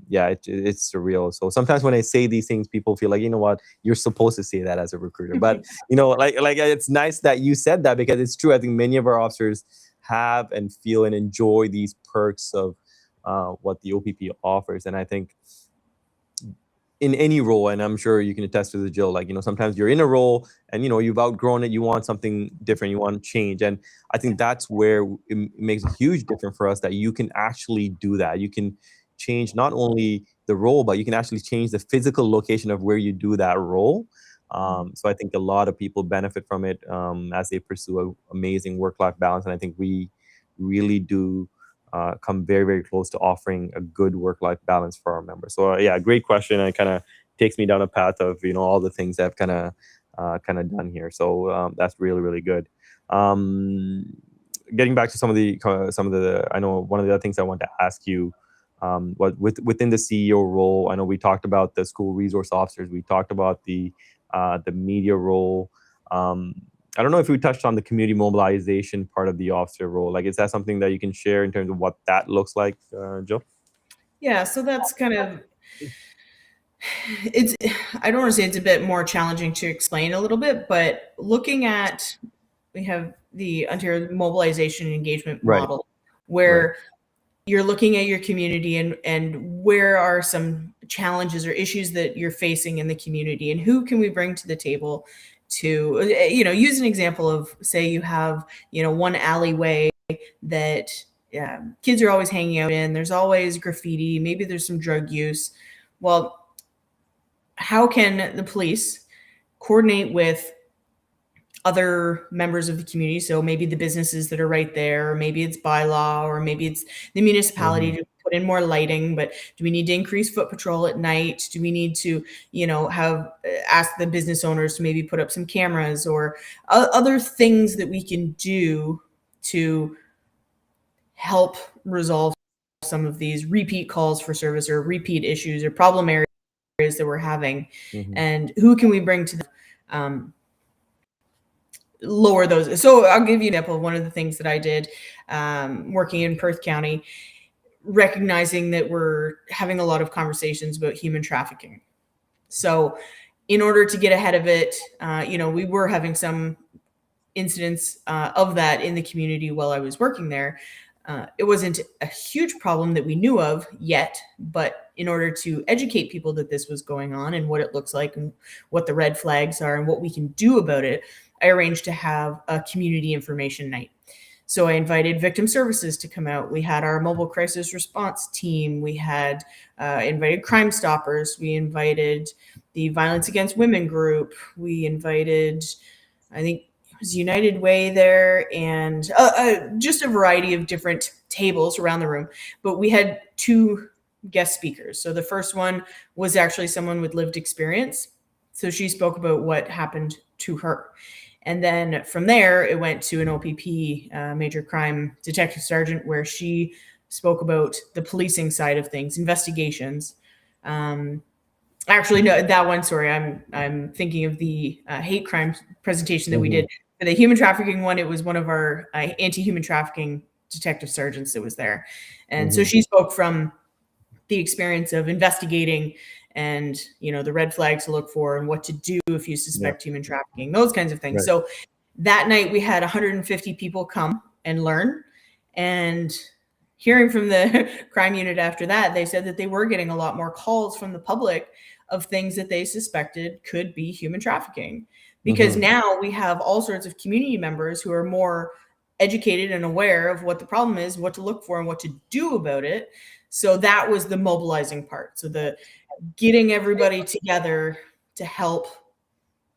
Yeah, it's surreal. So sometimes when I say these things, people feel like, what, you're supposed to say that as a recruiter. But like it's nice that you said that, because it's true. I think many of our officers have and feel and enjoy these perks of what the OPP offers. And I think in any role, and I'm sure you can attest to the, Jill, like, sometimes you're in a role and, you've outgrown it, you want something different, you want change. And I think that's where it makes a huge difference for us, that you can actually do that. You can change not only the role, but you can actually change the physical location of where you do that role. So I think a lot of people benefit from it, as they pursue an amazing work-life balance. And I think we really do come very, very close to offering a good work-life balance for our members. So yeah, great question. And it kind of takes me down a path of, all the things I've kind of done here. So that's really, really good. Getting back to some of the, I know one of the other things I want to ask you, within the CEO role, I know we talked about the school resource officers, we talked about the media role. I don't know if we touched on the community mobilization part of the officer role. Like, is that something that you can share in terms of what that looks like, Jill?
Yeah, so that's kind of, it's, I don't want to say it's a bit more challenging to explain a little bit, but looking at, we have the Ontario mobilization and engagement
Right.
model, where you're looking at your community and where are some challenges or issues that you're facing in the community, and who can we bring to the table to, use an example of, say you have, one alleyway that kids are always hanging out in, there's always graffiti, maybe there's some drug use. Well, how can the police coordinate with other members of the community? So maybe the businesses that are right there, or maybe it's bylaw, or maybe it's the municipality to put in more lighting. But do we need to increase foot patrol at night? Do we need to, have ask the business owners to maybe put up some cameras, or other things that we can do to help resolve some of these repeat calls for service, or repeat issues, or problem areas that we're having? And who can we bring to the lower those? So I'll give you an example of one of the things that I did, working in Perth County, recognizing that we're having a lot of conversations about human trafficking. So in order to get ahead of it, we were having some incidents of that in the community while I was working there. It wasn't a huge problem that we knew of yet, but in order to educate people that this was going on and what it looks like and what the red flags are and what we can do about it, I arranged to have a community information night. So I invited victim services to come out. We had our mobile crisis response team. We had invited Crime Stoppers. We invited the Violence Against Women group. We invited, I think it was United Way there, and just a variety of different tables around the room. But we had two guest speakers. So the first one was actually someone with lived experience. So she spoke about what happened to her. And then from there, it went to an OPP, major crime detective sergeant, where she spoke about the policing side of things, investigations. Actually, no, that one, sorry, I'm thinking of the hate crime presentation that we did. For the human trafficking one, it was one of our anti-human trafficking detective sergeants that was there. And so she spoke from the experience of investigating, and the red flags to look for, and what to do if you suspect human trafficking, those kinds of things. So that night we had 150 people come and learn. And hearing from the crime unit after that, they said that they were getting a lot more calls from the public of things that they suspected could be human trafficking, because now we have all sorts of community members who are more educated and aware of what the problem is, what to look for, and what to do about it. So that was the mobilizing part. So the getting everybody together to help,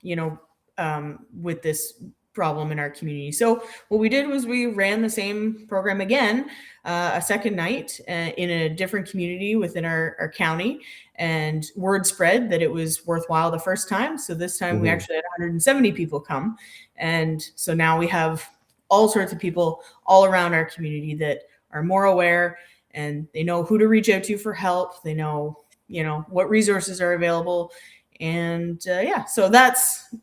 with this problem in our community. So what we did was we ran the same program again, a second night in a different community within our county, and word spread that it was worthwhile the first time. So this time we actually had 170 people come. And so now we have all sorts of people all around our community that are more aware, and they know who to reach out to for help. They know, what resources are available. And so that's,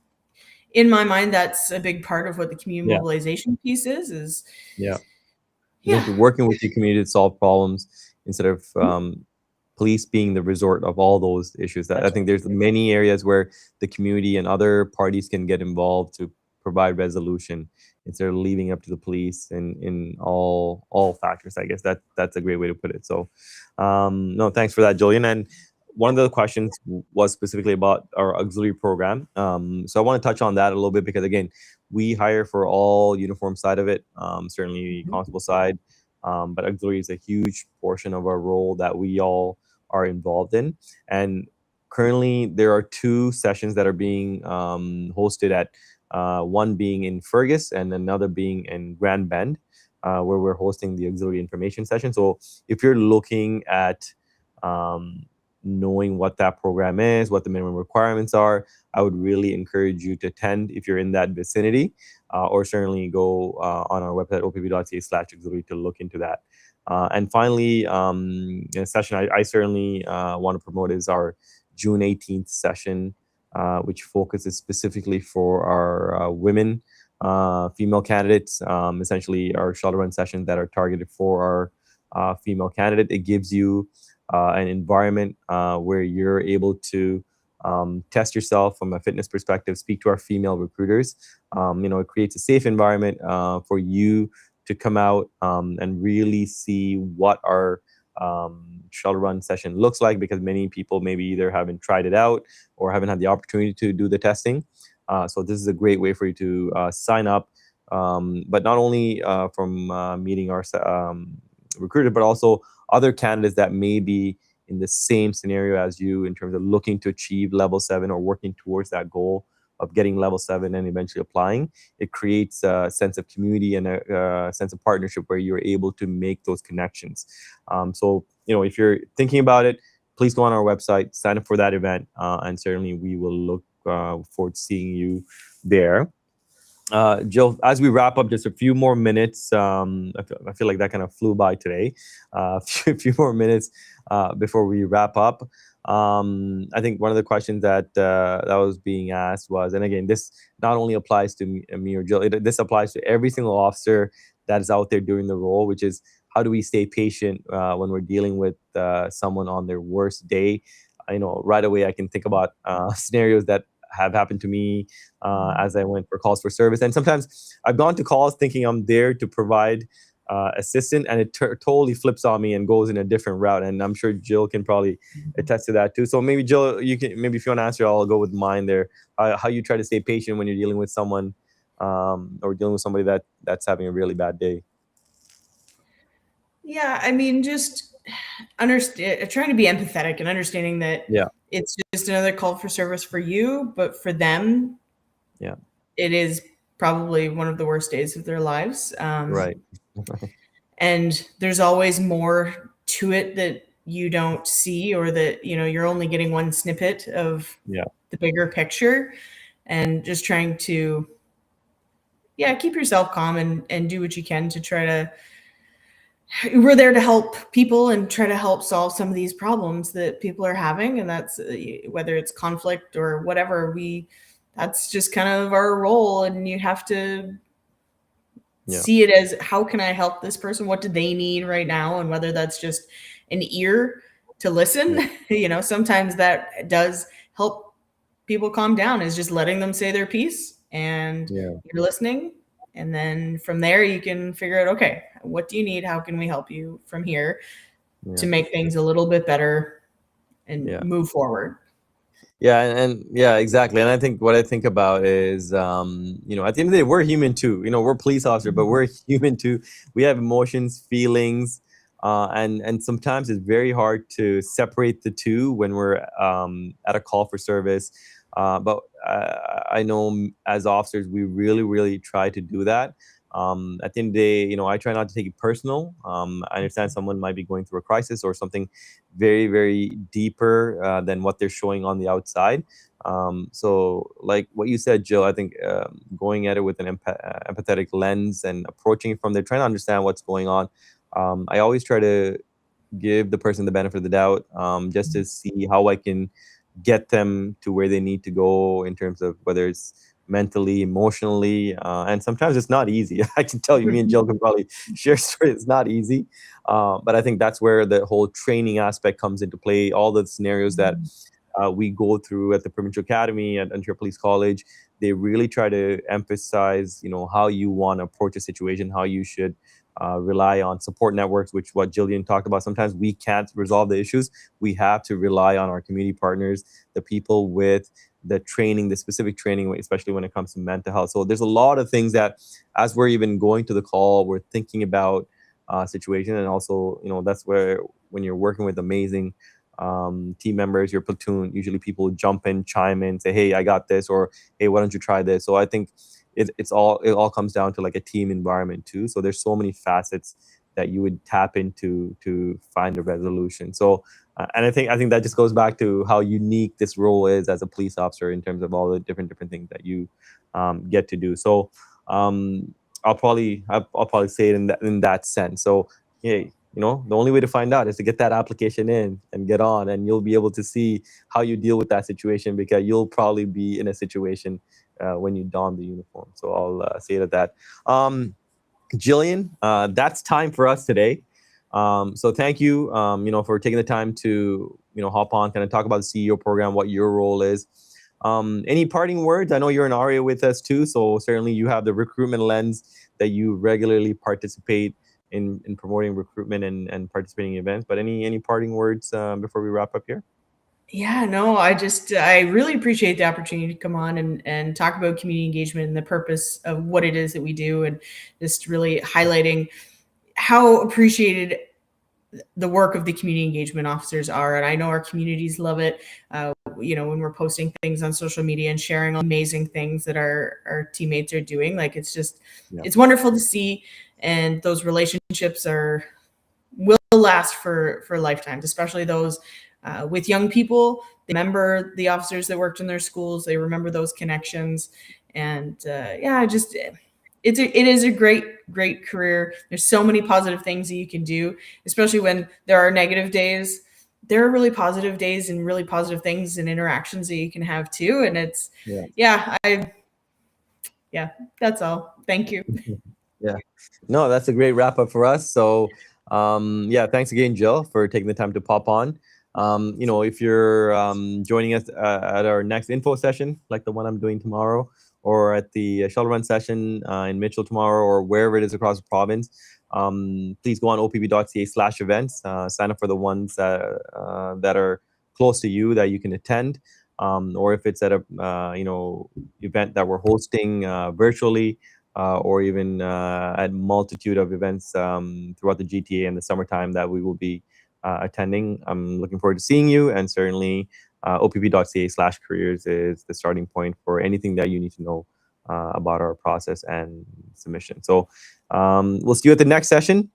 in my mind, that's a big part of what the community
Yeah.
mobilization piece is.
Yeah. I think working with your community to solve problems instead of police being the resort of all those issues. I think there's many areas where the community and other parties can get involved to provide resolution instead of leaving up to the police in all factors. I guess that's a great way to put it. So, no, thanks for that, Julian. And one of the questions was specifically about our auxiliary program. So I want to touch on that a little bit because, again, we hire for all uniform side of it, certainly constable side, but auxiliary is a huge portion of our role that we all are involved in. And currently, there are 2 sessions that are being hosted at one being in Fergus and another being in Grand Bend, where we're hosting the auxiliary information session. So if you're looking at knowing what that program is, what the minimum requirements are, I would really encourage you to attend if you're in that vicinity, or certainly go on our website, opp.ca/auxiliary, to look into that. And finally, a session I certainly want to promote is our June 18th session, which focuses specifically for our women, female candidates, essentially our shuttle run sessions that are targeted for our female candidate. It gives you an environment where you're able to test yourself from a fitness perspective, speak to our female recruiters. It creates a safe environment for you to come out and really see what our shuttle run session looks like, because many people maybe either haven't tried it out or haven't had the opportunity to do the testing. So this is a great way for you to sign up, but not only from meeting our recruiter, but also other candidates that may be in the same scenario as you in terms of looking to achieve level 7 or working towards that goal of getting level 7 and eventually applying. It creates a sense of community and a sense of partnership where you're able to make those connections. So, if you're thinking about it, please go on our website, sign up for that event, and certainly we will look forward to seeing you there. Jill, as we wrap up, just a few more minutes. I feel like that kind of flew by today. A few more minutes before we wrap up. I think one of the questions that was being asked was, and again, this not only applies to me or Jill, this applies to every single officer that is out there doing the role, which is how do we stay patient when we're dealing with someone on their worst day? Right away I can think about scenarios that have happened to me as I went for calls for service. And sometimes I've gone to calls thinking I'm there to provide assistance, and it totally flips on me and goes in a different route. And I'm sure Jill can probably attest to that too. So maybe Jill, if you want to answer, I'll go with mine there. How you try to stay patient when you're dealing with someone or dealing with somebody that's having a really bad day.
Yeah, just understand, trying to be empathetic and understanding that it's just another call for service for you, but for them, it is probably one of the worst days of their lives.
Right.
And there's always more to it that you don't see, or that you're only getting one snippet of the bigger picture, and just trying to keep yourself calm and do what you can to try to. We're there to help people and try to help solve some of these problems that people are having, and that's whether it's conflict or whatever. That's just kind of our role, and you have to see it as, how can I help this person? What do they need right now? And whether that's just an ear to listen, sometimes that does help people calm down, is just letting them say their piece, and you're listening. And then from there, you can figure out, okay, what do you need? How can we help you from here to make things a little bit better and move forward?
And exactly. And I think what I think about is, at the end of the day, we're human too. We're police officers, but we're human too. We have emotions, feelings, and sometimes it's very hard to separate the two when we're at a call for service. But I know as officers, we really try to do that. At the end of the day, I try not to take it personal. I understand someone might be going through a crisis or something very deeper than what they're showing on the outside. So like what you said, Jill, I think going at it with an empathetic lens and approaching it from there, trying to understand what's going on. I always try to give the person the benefit of the doubt, just to see how I can get them to where they need to go in terms of whether it's mentally, emotionally, and sometimes it's not easy. I can tell you, me and Jill can probably share stories. It's not easy, but I think that's where the whole training aspect comes into play. All the scenarios that we go through at the Provincial Academy at Ontario Police College, they really try to emphasize, how you want to approach a situation, how you should rely on support networks, which what Jillian talked about. Sometimes we can't resolve the issues. We have to rely on our community partners, the people with the training, the specific training, especially when it comes to mental health. So there's a lot of things that, as we're even going to the call, we're thinking about situation, and also, that's where when you're working with amazing team members, your platoon, usually people jump in, chime in, say, hey, I got this, or hey, why don't you try this? So I think it all comes down to like a team environment too. So there's so many facets that you would tap into to find a resolution. So and I think that just goes back to how unique this role is as a police officer in terms of all the different things that you get to do. So I'll probably say it in that sense. So hey, the only way to find out is to get that application in and get on, and you'll be able to see how you deal with that situation, because you'll probably be in a situation when you don the uniform. So I'll say it at that. Jillian, that's time for us today. So thank you, for taking the time to, hop on, kind of talk about the CEO program, what your role is. Any parting words? I know you're an ARIA with us too, so certainly you have the recruitment lens that you regularly participate in promoting recruitment and participating in events. But any parting words before we wrap up here?
Yeah, no, I really appreciate the opportunity to come on and talk about community engagement and the purpose of what it is that we do, and just really highlighting how appreciated the work of the community engagement officers are. And I know our communities love it. When we're posting things on social media and sharing amazing things that our teammates are doing, like it's wonderful to see. And those relationships will last for lifetimes, especially those with young people. They remember the officers that worked in their schools. They remember those connections. And it is a great career. There's so many positive things that you can do, especially when there are negative days. There are really positive days and really positive things and interactions that you can have too. And it's, that's all. Thank you.
Yeah. No, that's a great wrap up for us. So, thanks again, Jill, for taking the time to pop on. If you're joining us at our next info session, like the one I'm doing tomorrow, or at the shuttle run session in Mitchell tomorrow, or wherever it is across the province, please go on opp.ca/events. Sign up for the ones that are close to you that you can attend, or if it's at a event that we're hosting virtually. Or even at multitude of events throughout the GTA in the summertime that we will be attending. I'm looking forward to seeing you, and certainly opp.ca/careers is the starting point for anything that you need to know about our process and submission. So we'll see you at the next session.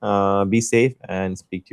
Be safe and speak to you.